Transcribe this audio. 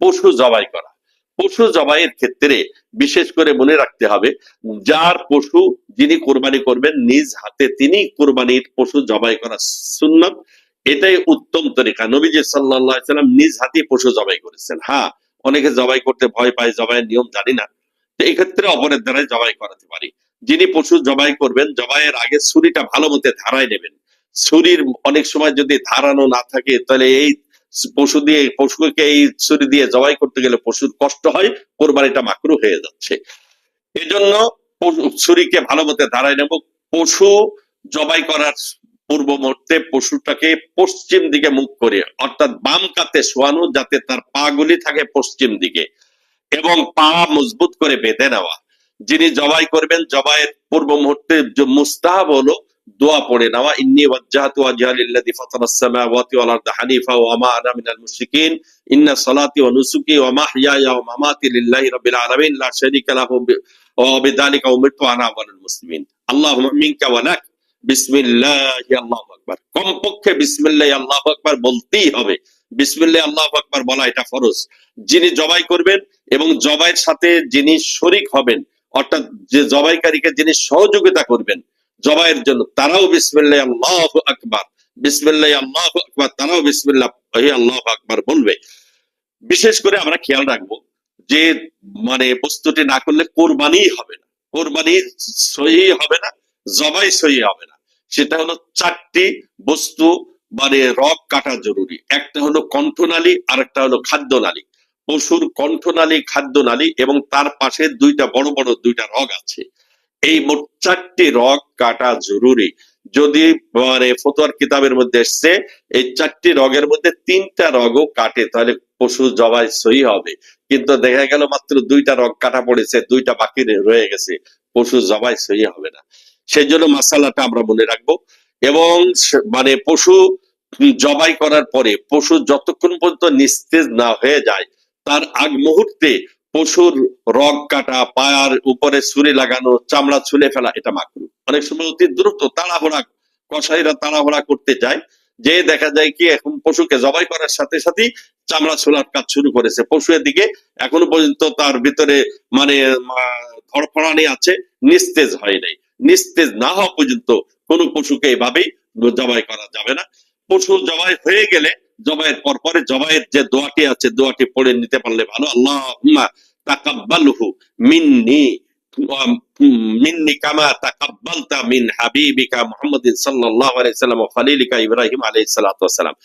পশু জবাই করা। পশু জবাইয়ের ক্ষেত্রে বিশেষ করে মনে রাখতে হবে, যার পশু যিনি কোরবানি করবেন নিজ হাতে তিনি কোরবানির পশু জবাই করা সুন্নাত। এটাই উত্তম তরিকা। নবীজি সাল্লাল্লাহু আলাইহি সাল্লাম নিজ হাতে পশু জবাই করেছেন। হ্যাঁ, অনেকে জবাই করতে ভয় পায়, জবাইয়ের নিয়ম জানি না, তো এই ক্ষেত্রে অপরের দ্বারাই জবাই করাতে পারি। যিনি পশু জবাই করবেন, জবাইয়ের আগে ছুরিটা ভালো মতো ধারায় নেবেন। ছুরির অনেক সময় যদি ধারানো না থাকে, তাহলে এই পশুকে এই ছুরি দিয়ে জবাই করতে গেলে পশুর কষ্ট হয়, কোরবানিটা মাকরুহ হয়ে যাচ্ছে। এজন্য ছুরিকে ভালো মতো ধারায় নেব। পশু জবাই করার পূর্ব মুহূর্তে পশুটাকে পশ্চিম দিকে মুখ করে, অর্থাৎ বাম কাতে শোয়ানো, যাতে তার পা গুলি থাকে পশ্চিম দিকে, এবং পা মজবুত করে বেঁধে নেওয়া। যিনি জবাই করবেন, জবাইয়ের পূর্ব মুহূর্তে মুস্তাহাব হলো দোয়া পড়ে নেওয়া, ইন্নী ওয়াজ্জাহতু ওয়াজহিয়া লিল্লাযী ফাতারাস সামাওয়াতি ওয়াল আরদা হানিফা ওয়া মা আনা মিনাল মুশরিকিন, ইন্না সলাতি ওয়া নুসুকি ওয়া মাহইয়ায়া ওয়া মামাতি লিল্লাহি রাব্বিল আলামিন লা শারীকা লাহু ওয়া বিযালিকা উমিরতু আনা আওয়ালুল মুসলিমিন। আল্লাহুম্মা মিনকা ওয়া লাক বিসমিল্লাহি আল্লাহু আকবার। কমপক্ষে বিসমিল্লাহি আল্লাহু আকবার বলতেই হবে। বিসমিল্লাহি আল্লাহু আকবার বলা এটা ফরজ। যিনি জবাই করবেন এবং জবাইয়ের সাথে যিনি শরীক হবেন, অর্থাৎ যে জবাইকারীকে যিনি সহযোগিতা করবেন জবাইয়ের জন্য, তারাও বিসমিল্লাহি আল্লাহু আকবার, বিসমিল্লাহি আল্লাহু আকবার, তারাও বিসমিল্লাহি আল্লাহু আকবার বলবে। বিশেষ করে আমরা খেয়াল রাখবো যে বস্তুটি না করলে কোরবানি হবে না, কোরবানি সহি হবে না, জবাই সহি হবে না। সেটা হলো চারটি বস্তু রগ কাটা জরুরি। একটা হলো কণ্ঠনালী, আর একটা হলো খাদ্যনালী। পশুর কণ্ঠনালী, খাদ্যনালী এবং তার পাশে দুইটা বড় বড় দুইটা রগ আছে। এই মোট চারটি রগ কাটা জরুরি। যদি ফতোয়ার কিতাবের মধ্যে এসছে এই চারটি রগের মধ্যে তিনটা রগও কাটে, তাহলে পশু জবাই সহি হবে। কিন্তু দেখা গেল মাত্র দুইটা রগ কাটা পড়েছে, দুইটা বাকি রয়ে গেছে, পশু জবাই সহি হবে না। সেই জন্য মাসালাটা আমরা মনে রাখবো। এবং পশু জবাই করার পরে পশু যতক্ষণ পর্যন্ত নিস্তেজ না হয়ে যায়, তার আগ মুহূর্তে পশুর রগ কাটা, পায়ার উপরে ছুরি লাগানো, চামড়া ছুলে ফেলা, এটা মাকরুহ। অনেক সময় অতি দ্রুত তাড়াহুড়া, কসাইরা তাড়াহুড়া করতে যায়, যে দেখা যায় কি এখন পশুকে জবাই করার সাথে সাথেই চামড়া ছোলার কাজ শুরু করেছে। পশুর দিকে এখনো পর্যন্ত তার ভিতরে ধড়ফড়ানি আছে, নিস্তেজ হয় নাই। নিস্তেজ না হওয়া পর্যন্ত কোনো পশুকে এভাবেই জবাই করা যাবে না। পশু জবাই হয়ে গেলে জবাইয়ের পরে জবাইয়ের যে দোয়াটি আছে, দোয়াটি পড়ে নিতে পারলে ভালো। আল্লাহুম্মা তাকাব্বালহু মিন্নি মিন্নি কামা তাকাব্বালতা মিন হাবিবিকা মুহাম্মাদিন সাল্লাল্লাহু আলাইহি ওয়াসাল্লাম ওয়া খলিলিকা ইব্রাহিম আলাইহিস সালাতু ওয়াস সালাম।